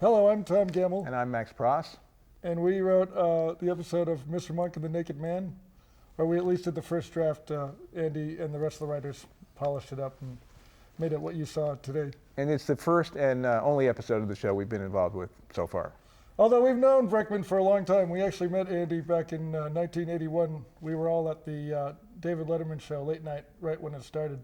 Hello, I'm Tom Kamel. And I'm Max Pross. And we wrote the episode of Mr. Monk and the Naked Man, or we at least did the first draft. Andy and the rest of the writers polished it up and made it what you saw today. And it's the first and only episode of the show we've been involved with so far. Although we've known Breckman for a long time. We actually met Andy back in 1981. We were all at the David Letterman show late night, right when it started.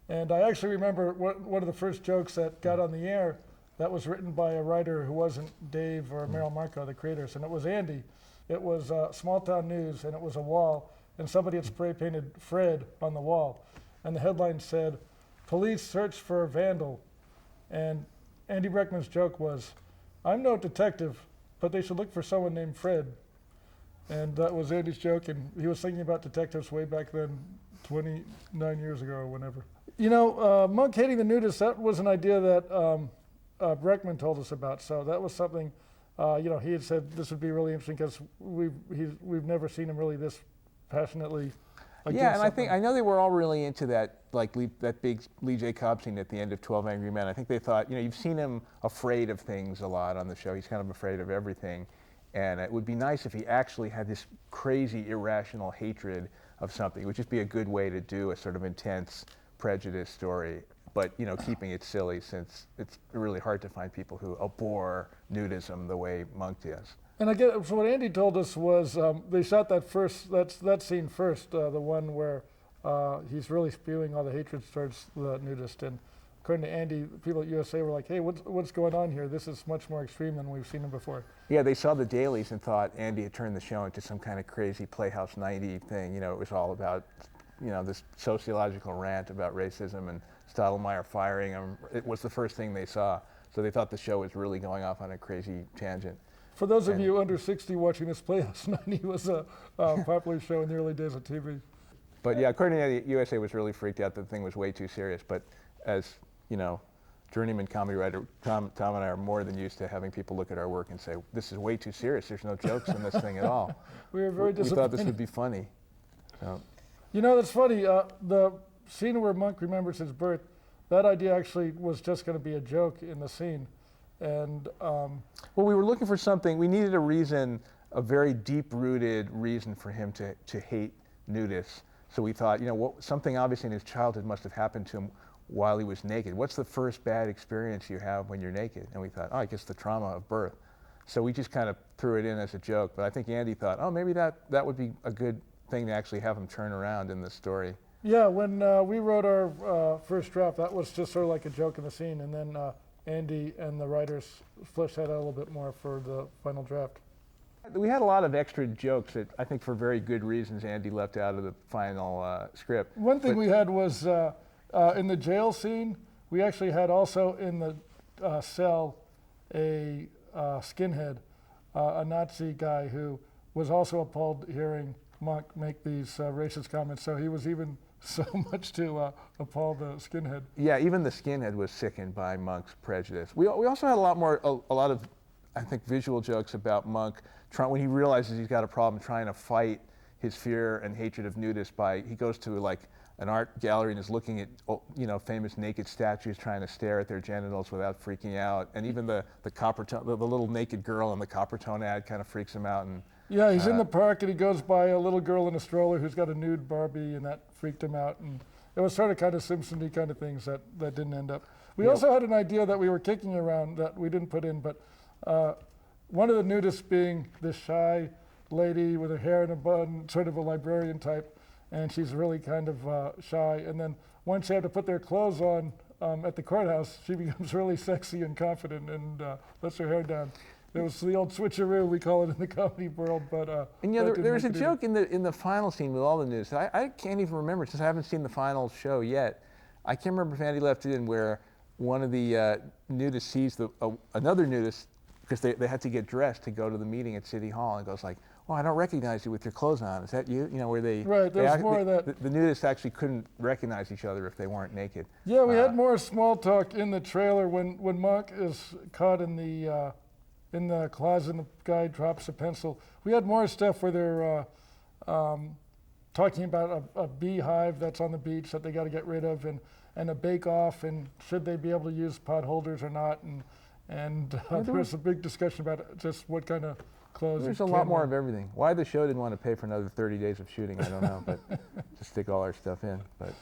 And I actually remember one of the first jokes that got on the air that was written by a writer who wasn't Dave or Merrill Markoe, the creators, and it was Andy. It was Small Town News, and it was a wall, and somebody had spray painted Fred on the wall. And the headline said, "Police search for vandal." And Andy Breckman's joke was, "I'm no detective, but they should look for someone named Fred." And that was Andy's joke, and he was thinking about detectives way back then, 29 years ago or whenever. You know, Monk hating the nudists, that was an idea that Breckman told us about. So that was something, he had said this would be really interesting because we've never seen him really this passionately. Yeah, and I know they were all really into that, like that big Lee J. Cobb scene at the end of 12 Angry Men. I think they thought, you've seen him afraid of things a lot on the show. He's kind of afraid of everything. And it would be nice if he actually had this crazy, irrational hatred of something. It would just be a good way to do a sort of intense prejudice story, but keeping it silly, since it's really hard to find people who abhor nudism the way Monk does. And I guess so what Andy told us was they shot that scene first, the one where he's really spewing all the hatred towards the nudist. And according to Andy, people at USA were like, "Hey, what's going on here? This is much more extreme than we've seen him before." Yeah, they saw the dailies and thought Andy had turned the show into some kind of crazy Playhouse 90 thing. It was all about this sociological rant about racism and Stottlemeyer firing him. It was the first thing they saw. So they thought the show was really going off on a crazy tangent. For those of you under 60 watching this, Playhouse 90 was a popular show in the early days of TV. But yeah, according to Andy, USA was really freaked out that the thing was way too serious. But as journeyman comedy writer, Tom and I are more than used to having people look at our work and say, "This is way too serious. There's no jokes in this thing at all." We were very disappointed. We thought this would be funny. So. That's funny. The scene where Monk remembers his birth, that idea actually was just going to be a joke in the scene. And well, we were looking for something. We needed a reason, a very deep-rooted reason for him to hate nudists. So we thought, something obviously in his childhood must have happened to him while he was naked. What's the first bad experience you have when you're naked? And we thought, I guess the trauma of birth. So we just kind of threw it in as a joke. But I think Andy thought, maybe that would be a good thing to actually have him turn around in the story. Yeah, when we wrote our first draft, that was just sort of like a joke in the scene. And then Andy and the writers fleshed that out a little bit more for the final draft. We had a lot of extra jokes that I think for very good reasons Andy left out of the final script. One thing we had was in the jail scene, we actually had also in the cell a skinhead, a Nazi guy who was also appalled hearing Monk make these racist comments. So he was even so much to appall the skinhead. Yeah, even the skinhead was sickened by Monk's prejudice. We also had a lot of, I think, visual jokes about Monk when he realizes he's got a problem trying to fight his fear and hatred of nudists he goes to like an art gallery and is looking at famous naked statues, trying to stare at their genitals without freaking out. And even the Coppertone, the little naked girl in the Coppertone ad kind of freaks him out. And yeah, he's in the park and he goes by a little girl in a stroller who's got a nude Barbie, and that freaked him out. And it was sort of kind of Simpson-y kind of things that didn't end up. We also had an idea that we were kicking around that we didn't put in, but one of the nudists being this shy lady with her hair in a bun, sort of a librarian type, and she's really kind of shy. And then once they have to put their clothes on at the courthouse, she becomes really sexy and confident and lets her hair down. It was the old switcheroo, we call it in the comedy world, but and there's a joke in the final scene with all the nudists. I can't even remember since I haven't seen the final show yet. I can't remember if Andy left it in where one of the nudists sees another nudist, because they had to get dressed to go to the meeting at City Hall, and goes like, "Oh, I don't recognize you with your clothes on. Is that you?" Where they right. There's more of that. The nudists actually couldn't recognize each other if they weren't naked. Yeah, we had more small talk in the trailer when Monk is caught in the closet and the guy drops a pencil. We had more stuff where they're talking about a beehive that's on the beach that they got to get rid of, and a bake-off, and should they be able to use pot holders or not, And there was a big discussion about just what kind of clothes. There's you a lot can more wear. of everything. Why the show didn't want to pay for another 30 days of shooting, I don't know, but just stick all our stuff in. But